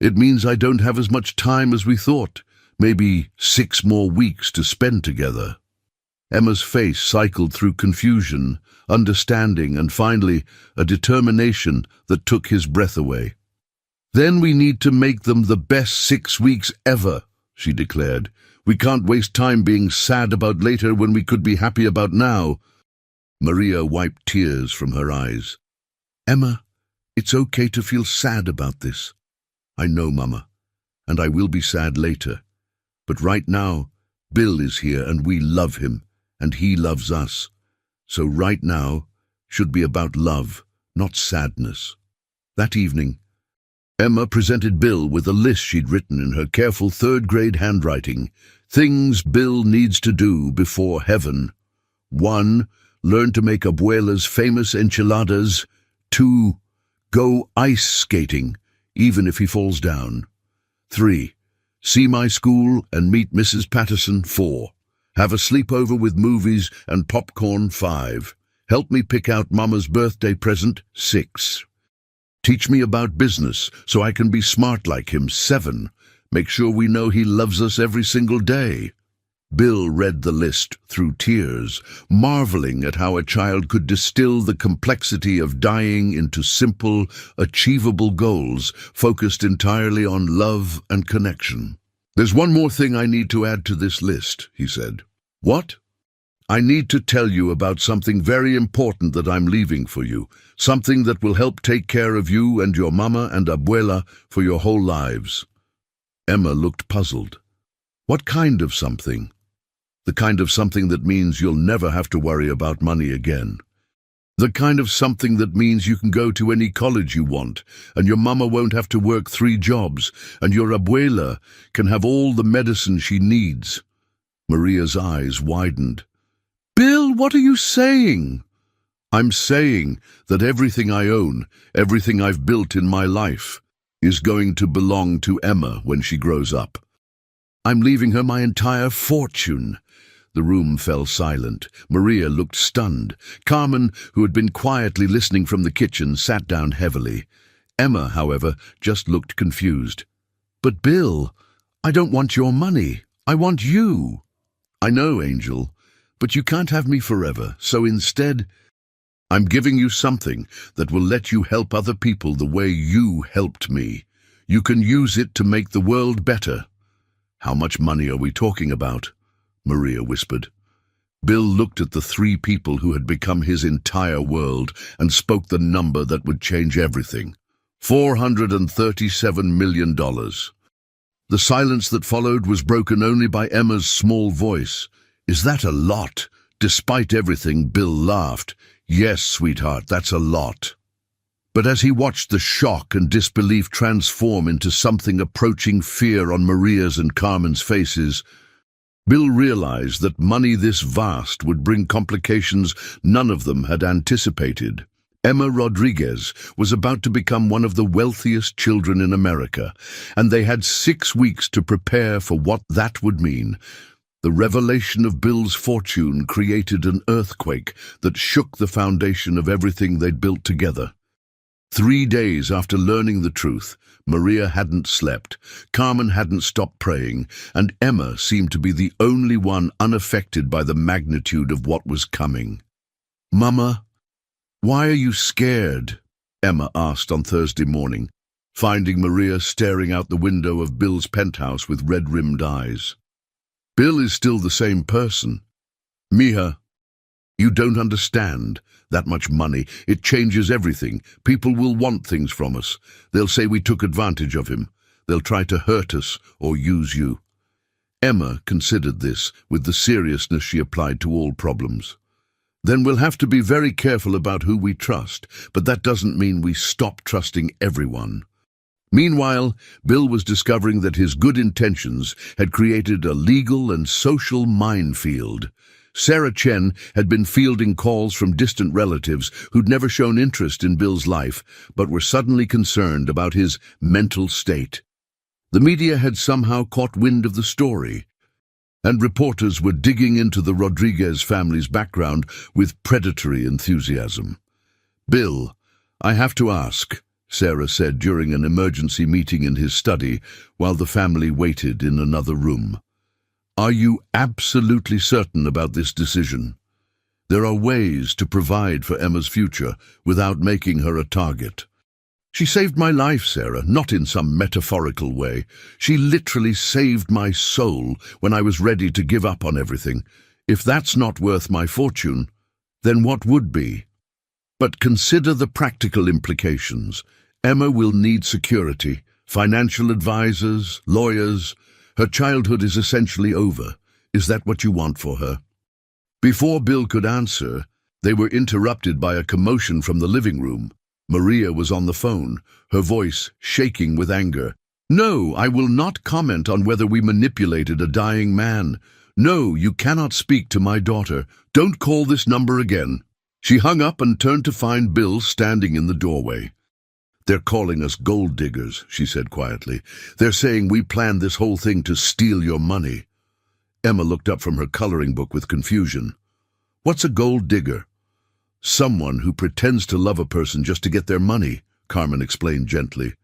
"It means I don't have as much time as we thought. Maybe 6 more weeks to spend together. Emma's face cycled through confusion, understanding, and finally a determination that took his breath away. "Then we need to make them the best 6 weeks ever," she declared. "We can't waste time being sad about later when we could be happy about now." Maria wiped tears from her eyes. "Emma, it's okay to feel sad about this. I know, Mama, and I will be sad later. But right now, Bill is here and we love him, and he loves us. So right now should be about love, not sadness." That evening, Emma presented Bill with a list she'd written in her careful third-grade handwriting. Things Bill needs to do before heaven. 1. Learn to make Abuela's famous enchiladas. 2. Go ice skating, even if he falls down. 3. See my school and meet Mrs. Patterson. 4. Have a sleepover with movies and popcorn. 5. Help me pick out Mama's birthday present. 6. Teach me about business so I can be smart like him. 7. Make sure we know he loves us every single day. Bill read the list through tears, marveling at how a child could distill the complexity of dying into simple, achievable goals focused entirely on love and connection. "There's one more thing I need to add to this list," he said. "What?" "I need to tell you about something very important that I'm leaving for you, something that will help take care of you and your mama and abuela for your whole lives." Emma looked puzzled. "What kind of something?" "The kind of something that means you'll never have to worry about money again. The kind of something that means you can go to any college you want, and your mama won't have to work 3 jobs, and your abuela can have all the medicine she needs." Maria's eyes widened. "Bill, what are you saying?" "I'm saying that everything I own, everything I've built in my life, is going to belong to Emma when she grows up. I'm leaving her my entire fortune." The room fell silent. Maria looked stunned. Carmen, who had been quietly listening from the kitchen, sat down heavily. Emma, however, just looked confused. "But Bill, I don't want your money. I want you." "I know, Angel, but you can't have me forever, so instead, I'm giving you something that will let you help other people the way you helped me. You can use it to make the world better." "How much money are we talking about?" Maria whispered. Bill looked at the 3 people who had become his entire world and spoke the number that would change everything. $437 million. The silence that followed was broken only by Emma's small voice. "Is that a lot?" Despite everything, Bill laughed. "Yes, sweetheart, that's a lot." But as he watched the shock and disbelief transform into something approaching fear on Maria's and Carmen's faces, Bill realized that money this vast would bring complications none of them had anticipated. Emma Rodriguez was about to become one of the wealthiest children in America, and they had 6 weeks to prepare for what that would mean. The revelation of Bill's fortune created an earthquake that shook the foundation of everything they'd built together. 3 days after learning the truth, Maria hadn't slept, Carmen hadn't stopped praying, and Emma seemed to be the only one unaffected by the magnitude of what was coming. "Mama, why are you scared?" Emma asked on Thursday morning, finding Maria staring out the window of Bill's penthouse with red-rimmed eyes. "Bill is still the same person. Mija, you don't understand. That much money, it changes everything. People will want things from us. They'll say we took advantage of him. They'll try to hurt us or use you." Emma considered this with the seriousness she applied to all problems. "Then we'll have to be very careful about who we trust, but that doesn't mean we stop trusting everyone." Meanwhile, Bill was discovering that his good intentions had created a legal and social minefield. Sarah Chen had been fielding calls from distant relatives who'd never shown interest in Bill's life, but were suddenly concerned about his mental state. The media had somehow caught wind of the story, and reporters were digging into the Rodriguez family's background with predatory enthusiasm. "Bill, I have to ask," Sarah said during an emergency meeting in his study while the family waited in another room. "Are you absolutely certain about this decision? There are ways to provide for Emma's future without making her a target." "She saved my life, Sarah, not in some metaphorical way. She literally saved my soul when I was ready to give up on everything. If that's not worth my fortune, then what would be? But consider the practical implications. Emma will need security, financial advisors, lawyers. Her childhood is essentially over. Is that what you want for her?" Before Bill could answer, they were interrupted by a commotion from the living room. Maria was on the phone, her voice shaking with anger. "No, I will not comment on whether we manipulated a dying man. No, you cannot speak to my daughter. Don't call this number again." She hung up and turned to find Bill standing in the doorway. "They're calling us gold diggers," she said quietly. "They're saying we planned this whole thing to steal your money." Emma looked up from her coloring book with confusion. "What's a gold digger?" "Someone who pretends to love a person just to get their money," Carmen explained gently.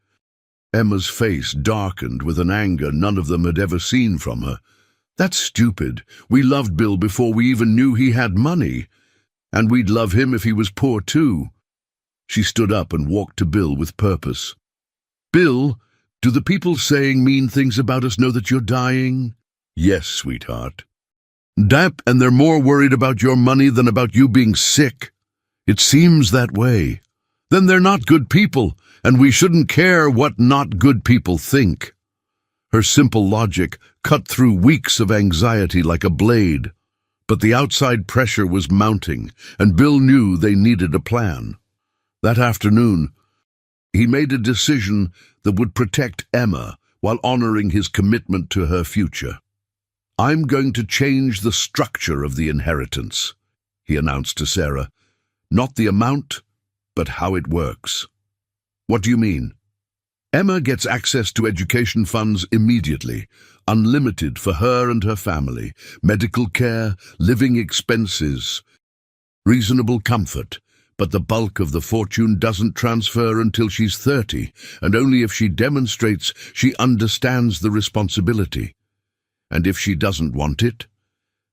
Emma's face darkened with an anger none of them had ever seen from her. "That's stupid. We loved Bill before we even knew he had money. And we'd love him if he was poor too." She stood up and walked to Bill with purpose. "Bill, do the people saying mean things about us know that you're dying?" "Yes, sweetheart." And they're more worried about your money than about you being sick." "It seems that way." "Then they're not good people, and we shouldn't care what not good people think." Her simple logic cut through weeks of anxiety like a blade. But the outside pressure was mounting, and Bill knew they needed a plan. That afternoon, he made a decision that would protect Emma while honoring his commitment to her future. "I'm going to change the structure of the inheritance," he announced to Sarah. "Not the amount, but how it works." "What do you mean?" "Emma gets access to education funds immediately, unlimited for her and her family, medical care, living expenses, reasonable comfort, but the bulk of the fortune doesn't transfer until she's 30, and only if she demonstrates she understands the responsibility. And if she doesn't want it,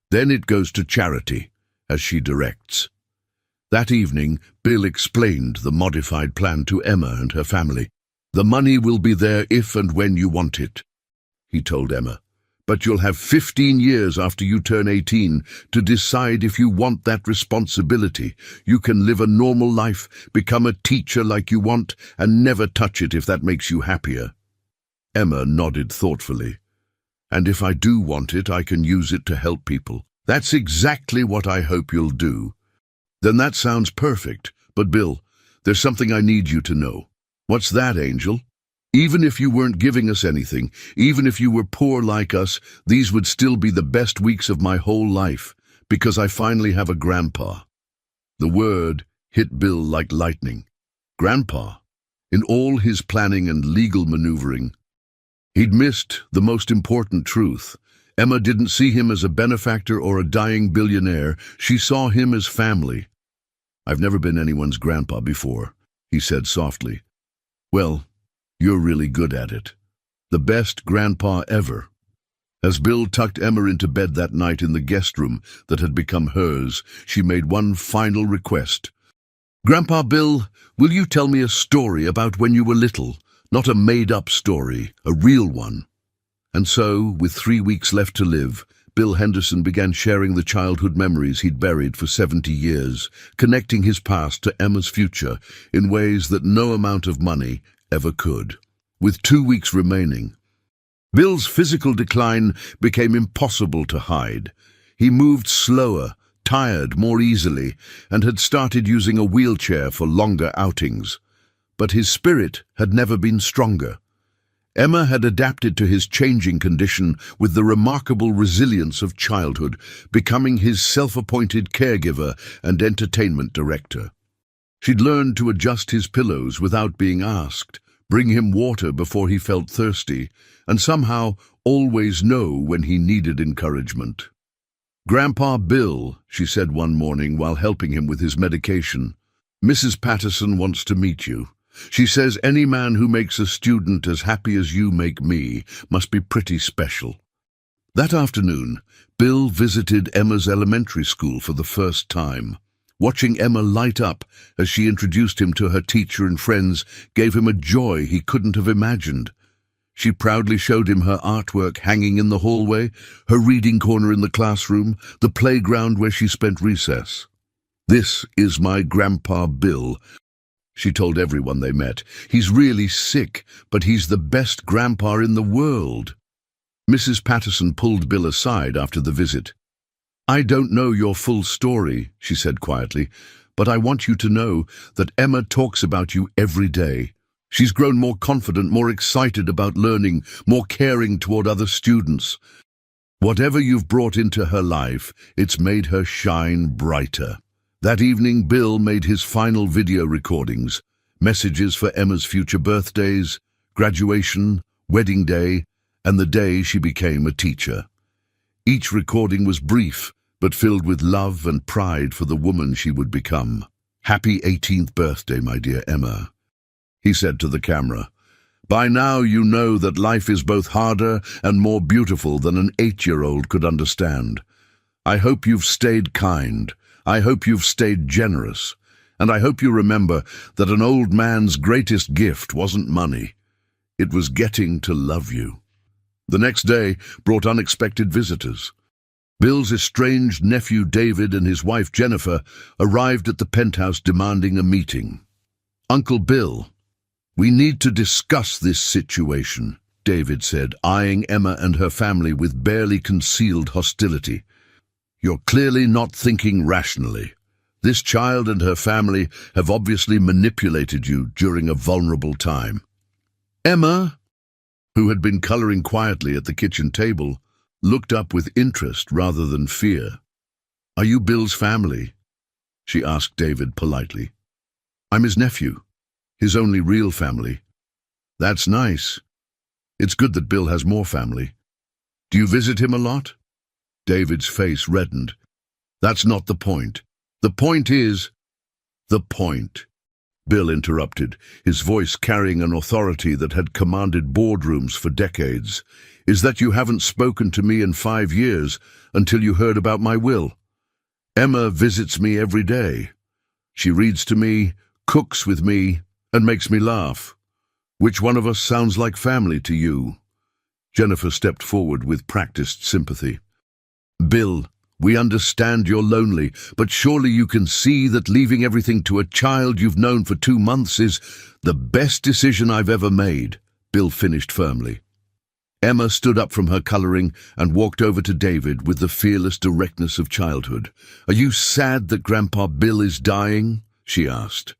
then it goes to charity, as she directs." That evening, Bill explained the modified plan to Emma and her family. "The money will be there if and when you want it," he told Emma. "But you'll have 15 years after you turn 18 to decide if you want that responsibility. You can live a normal life, become a teacher like you want, and never touch it if that makes you happier." Emma nodded thoughtfully. "And if I do want it, I can use it to help people." "That's exactly what I hope you'll do." "Then that sounds perfect. But Bill, there's something I need you to know." "What's that, Angel?" "Even if you weren't giving us anything, even if you were poor like us, these would still be the best weeks of my whole life, because I finally have a grandpa." The word hit Bill like lightning. Grandpa. In all his planning and legal maneuvering, he'd missed the most important truth. Emma didn't see him as a benefactor or a dying billionaire. She saw him as family. "I've never been anyone's grandpa before," he said softly. "Well, you're really good at it. The best grandpa ever." As Bill tucked Emma into bed that night in the guest room that had become hers, she made one final request. "Grandpa Bill, will you tell me a story about when you were little? Not a made-up story, a real one." And so, with 3 weeks left to live, Bill Henderson began sharing the childhood memories he'd buried for 70 years, connecting his past to Emma's future in ways that no amount of money ever could. With 2 weeks remaining, Bill's physical decline became impossible to hide. He moved slower, tired more easily, and had started using a wheelchair for longer outings. But his spirit had never been stronger. Emma had adapted to his changing condition with the remarkable resilience of childhood, becoming his self-appointed caregiver and entertainment director. She'd learned to adjust his pillows without being asked, bring him water before he felt thirsty, and somehow always know when he needed encouragement. "Grandpa Bill," she said one morning while helping him with his medication, "Mrs. Patterson wants to meet you. She says any man who makes a student as happy as you make me must be pretty special. That afternoon, Bill visited Emma's elementary school for the first time. Watching Emma light up as she introduced him to her teacher and friends gave him a joy he couldn't have imagined. She proudly showed him her artwork hanging in the hallway, her reading corner in the classroom, the playground where she spent recess. "This is my Grandpa Bill," she told everyone they met. "He's really sick, but he's the best grandpa in the world." Mrs. Patterson pulled Bill aside after the visit. "I don't know your full story," she said quietly, "but I want you to know that Emma talks about you every day. She's grown more confident, more excited about learning, more caring toward other students. Whatever you've brought into her life, it's made her shine brighter." That evening, Bill made his final video recordings, messages for Emma's future birthdays, graduation, wedding day, and the day she became a teacher. Each recording was brief, but filled with love and pride for the woman she would become. "Happy 18th birthday, my dear Emma," he said to the camera. "By now you know that life is both harder and more beautiful than an 8-year-old could understand. I hope you've stayed kind. I hope you've stayed generous. And I hope you remember that an old man's greatest gift wasn't money. It was getting to love you." The next day brought unexpected visitors. Bill's estranged nephew David and his wife Jennifer arrived at the penthouse demanding a meeting. "Uncle Bill, we need to discuss this situation," David said, eyeing Emma and her family with barely concealed hostility. "You're clearly not thinking rationally. This child and her family have obviously manipulated you during a vulnerable time." Emma, who had been coloring quietly at the kitchen table, looked up with interest rather than fear. "Are you Bill's family?" she asked David politely. "I'm his nephew, his only real family." "That's nice. It's good that Bill has more family. Do you visit him a lot?" David's face reddened. "That's not the point. The point is—" "The point," Bill interrupted, his voice carrying an authority that had commanded boardrooms for decades, "is that you haven't spoken to me in 5 years until you heard about my will. Emma visits me every day. She reads to me, cooks with me, and makes me laugh. Which one of us sounds like family to you?" Jennifer stepped forward with practiced sympathy. "Bill, we understand you're lonely, but surely you can see that leaving everything to a child you've known for 2 months is the best decision I've ever made," Bill finished firmly. Emma stood up from her coloring and walked over to David with the fearless directness of childhood. "Are you sad that Grandpa Bill is dying?" she asked.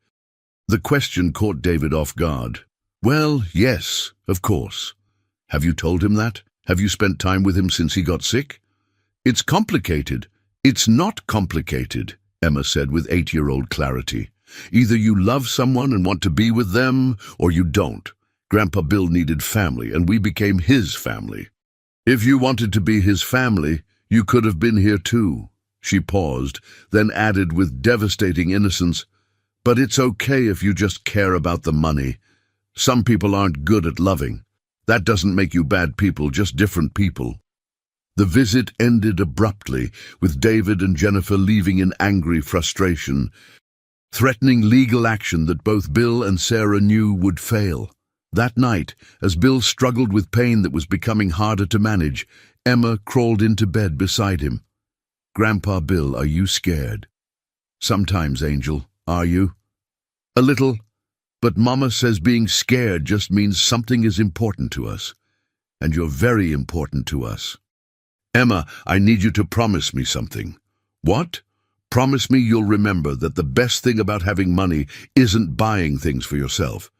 The question caught David off guard. "Well, yes, of course. Have you told him that? Have you spent time with him since he got sick?" "It's complicated." "It's not complicated," Emma said with 8-year-old clarity. "Either you love someone and want to be with them, or you don't. Grandpa Bill needed family, and we became his family. If you wanted to be his family, you could have been here too." She paused, then added with devastating innocence, "But it's okay if you just care about the money. Some people aren't good at loving. That doesn't make you bad people, just different people." The visit ended abruptly, with David and Jennifer leaving in angry frustration, threatening legal action that both Bill and Sarah knew would fail. That night, as Bill struggled with pain that was becoming harder to manage, Emma crawled into bed beside him. "Grandpa Bill, are you scared?" "Sometimes, Angel. Are you?" "A little, but Mama says being scared just means something is important to us. And you're very important to us." "Emma, I need you to promise me something." "What?" "Promise me you'll remember that the best thing about having money isn't buying things for yourself.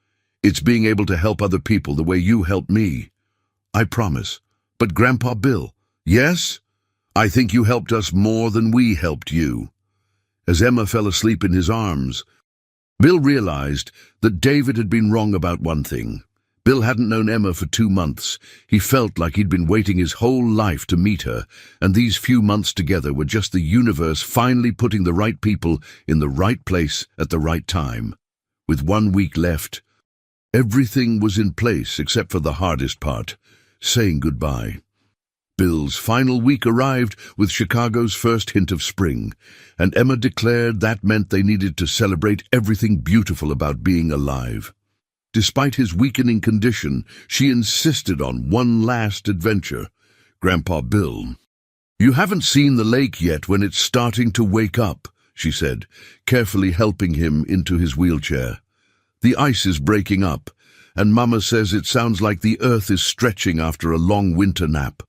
It's being able to help other people the way you helped me." "I promise." "But Grandpa Bill—" "Yes? I think you helped us more than we helped you." As Emma fell asleep in his arms, Bill realized that David had been wrong about one thing. Bill hadn't known Emma for 2 months. He felt like he'd been waiting his whole life to meet her, and these few months together were just the universe finally putting the right people in the right place at the right time. With 1 week left, Everything was in place except for the hardest part, saying goodbye. Bill's final week arrived with Chicago's first hint of spring, and Emma declared that meant they needed to celebrate everything beautiful about being alive. Despite his weakening condition, she insisted on one last adventure. "Grandpa Bill, you haven't seen the lake yet when it's starting to wake up," she said, carefully helping him into his wheelchair. "The ice is breaking up, and Mama says it sounds like the earth is stretching after a long winter nap."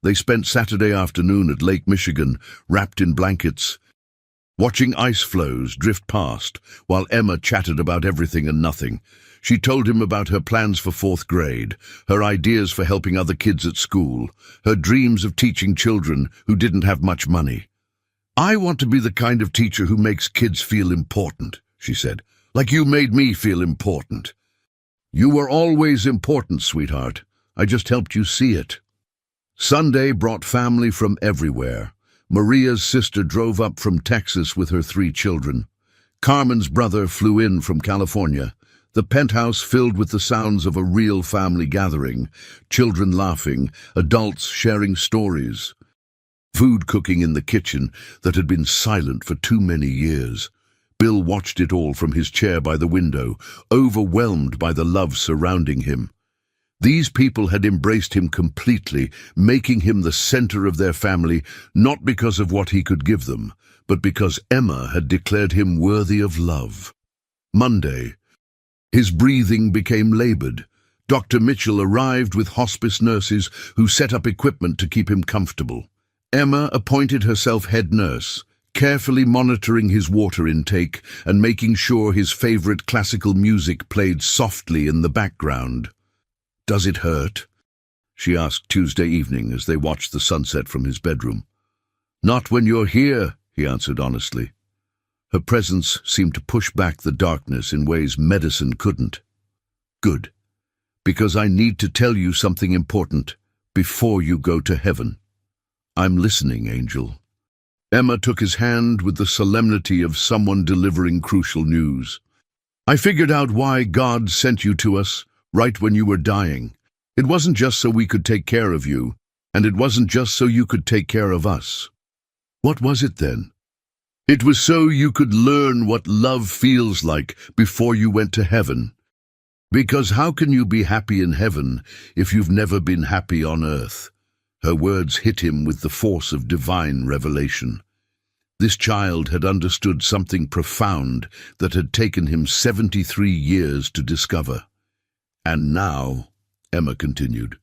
They spent Saturday afternoon at Lake Michigan, wrapped in blankets, watching ice floes drift past, while Emma chatted about everything and nothing. She told him about her plans for 4th grade, her ideas for helping other kids at school, her dreams of teaching children who didn't have much money. "I want to be the kind of teacher who makes kids feel important," she said, "like you made me feel important." "You were always important, sweetheart. I just helped you see it." Sunday brought family from everywhere. Maria's sister drove up from Texas with her 3 children. Carmen's brother flew in from California. The penthouse filled with the sounds of a real family gathering, children laughing, adults sharing stories. Food cooking in the kitchen that had been silent for too many years. Bill watched it all from his chair by the window, overwhelmed by the love surrounding him. These people had embraced him completely, making him the center of their family, not because of what he could give them, but because Emma had declared him worthy of love. Monday. His breathing became labored. Dr. Mitchell arrived with hospice nurses who set up equipment to keep him comfortable. Emma appointed herself head nurse, carefully monitoring his water intake and making sure his favorite classical music played softly in the background. "Does it hurt?" she asked Tuesday evening as they watched the sunset from his bedroom. "Not when you're here," he answered honestly. Her presence seemed to push back the darkness in ways medicine couldn't. "Good, because I need to tell you something important before you go to heaven." "I'm listening, Angel." Emma took his hand with the solemnity of someone delivering crucial news. "I figured out why God sent you to us right when you were dying. It wasn't just so we could take care of you, and it wasn't just so you could take care of us." "What was it then?" "It was so you could learn what love feels like before you went to heaven. Because how can you be happy in heaven if you've never been happy on earth?" Her words hit him with the force of divine revelation. This child had understood something profound that had taken him 73 years to discover. "And now," Emma continued,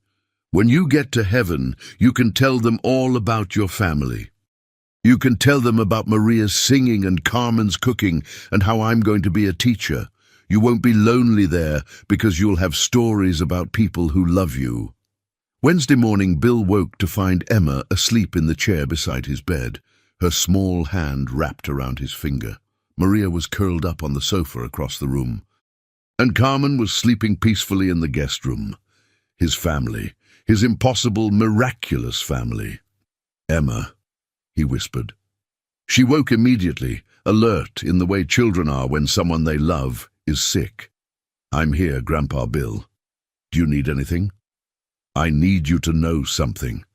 "when you get to heaven, you can tell them all about your family. You can tell them about Maria's singing and Carmen's cooking and how I'm going to be a teacher. You won't be lonely there because you'll have stories about people who love you." Wednesday morning, Bill woke to find Emma asleep in the chair beside his bed, her small hand wrapped around his finger. Maria was curled up on the sofa across the room, and Carmen was sleeping peacefully in the guest room. His family, his impossible, miraculous family. "Emma," he whispered. She woke immediately, alert in the way children are when someone they love is sick. "I'm here, Grandpa Bill. Do you need anything?" "I need you to know something.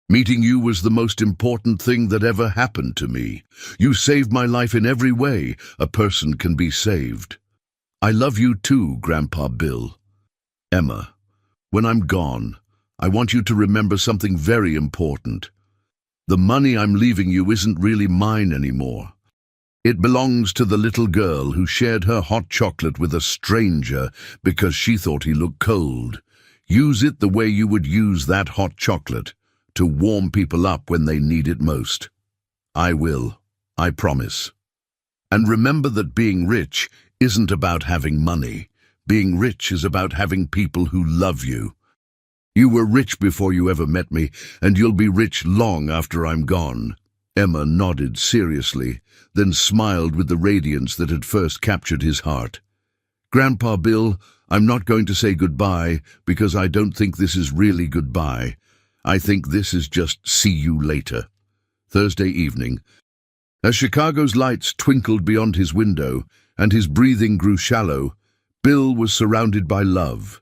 Meeting you was the most important thing that ever happened to me. You saved my life in every way a person can be saved. I love you too, Grandpa Bill." "Emma, when I'm gone, I want you to remember something very important. The money I'm leaving you isn't really mine anymore. It belongs to the little girl who shared her hot chocolate with a stranger because she thought he looked cold. Use it the way you would use that hot chocolate, to warm people up when they need it most. I will, I promise. And remember that being rich isn't about having money. Being rich is about having people who love you. You were rich before you ever met me, and you'll be rich long after I'm gone." Emma nodded seriously, then smiled with the radiance that had first captured his heart. "Grandpa Bill, I'm not going to say goodbye because I don't think this is really goodbye. I think this is just see you later." Thursday evening. As Chicago's lights twinkled beyond his window and his breathing grew shallow, Bill was surrounded by love.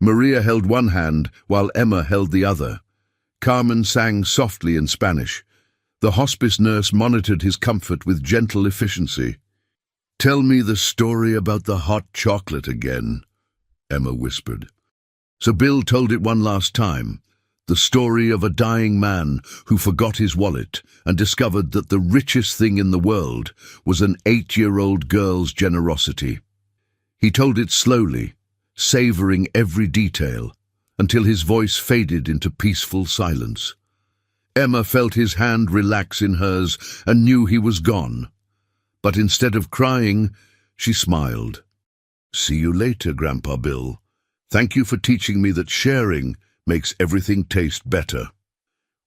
Maria held one hand while Emma held the other. Carmen sang softly in Spanish. The hospice nurse monitored his comfort with gentle efficiency. "Tell me the story about the hot chocolate again," Emma whispered. So Bill told it one last time, the story of a dying man who forgot his wallet and discovered that the richest thing in the world was an 8-year-old girl's generosity. He told it slowly, savoring every detail, until his voice faded into peaceful silence. Emma felt his hand relax in hers and knew he was gone. But instead of crying, she smiled. "See you later, Grandpa Bill. Thank you for teaching me that sharing makes everything taste better."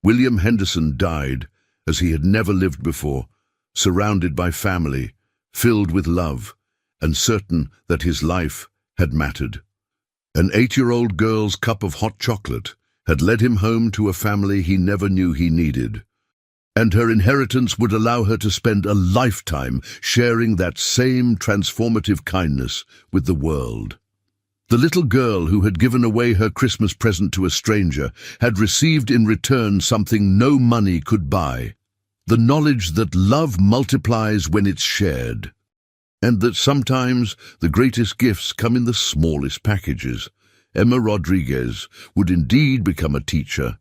William Henderson died as he had never lived before, surrounded by family, filled with love, and certain that his life had mattered. An 8-year-old girl's cup of hot chocolate had led him home to a family he never knew he needed, and her inheritance would allow her to spend a lifetime sharing that same transformative kindness with the world. The little girl who had given away her Christmas present to a stranger had received in return something no money could buy: the knowledge that love multiplies when it's shared, and that sometimes the greatest gifts come in the smallest packages. Emma Rodriguez would indeed become a teacher,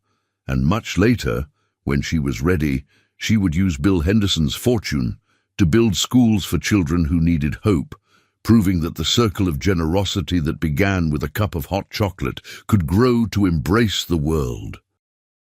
and much later, when she was ready, she would use Bill Henderson's fortune to build schools for children who needed hope, proving that the circle of generosity that began with a cup of hot chocolate could grow to embrace the world.